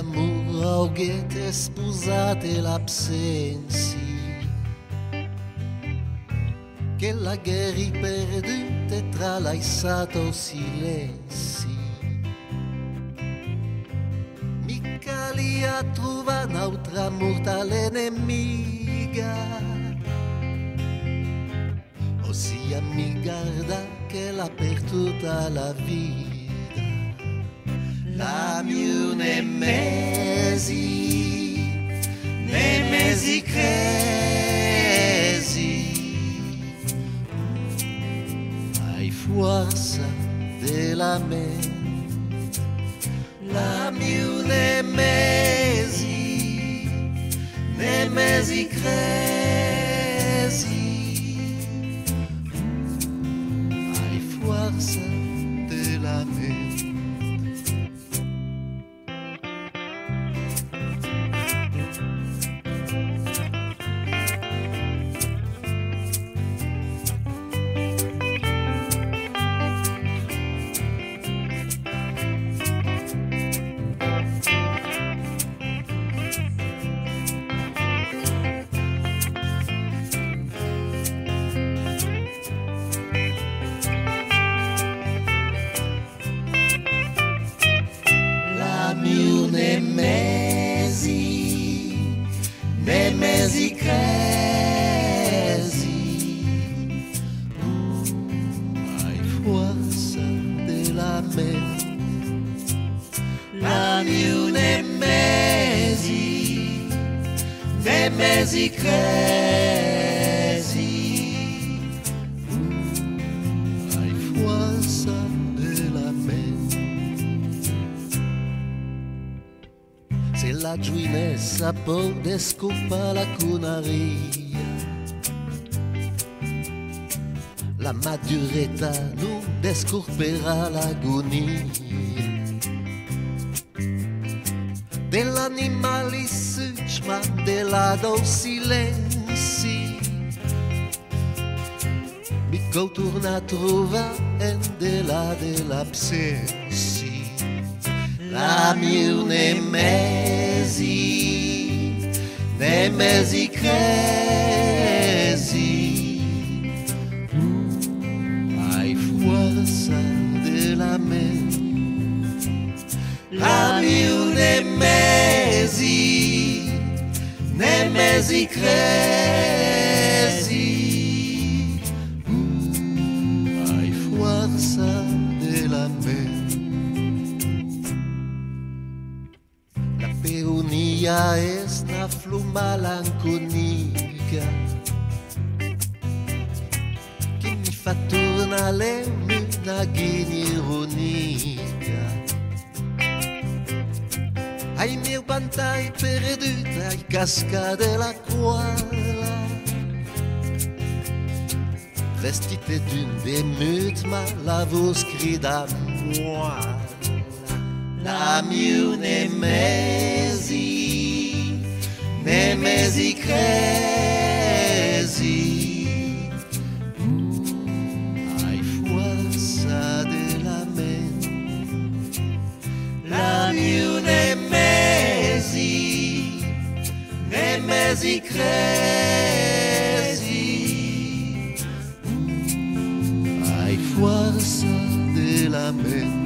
amor aughete sposate l'absenza, che la guerra perduta tra l'aisato silenzi. Mica li ha trovato un'altra mortale nemica, ossia mi guarda che l'ha perduta la vita. La mia nemesi cresi, hai forza della mente. La mia nemesi cresi, hai forza della mente. Nemesi cresi, hai forza della mente. La mia nemesi cresi, hai forza della mente. Se la giovinezza può desculpar la cunaria, la maduretà non desculperà l'agonia. Dell'animale suc, ma della do silenzi, mi torna a trovare dell'absenza. La mia nemesi cresi, hai forza della mente. La mia nemesi cresi, hai forza della mente. La peronia es una flor malanconica che mi fa tornare una ghina ironica. Ai miei pantai perduti, ai casca della quala, vestite d'un demut, ma la voce grida moi. La mia nemesi cresi, hai forza della mente. La mia nemesi cresi, hai forza della mente.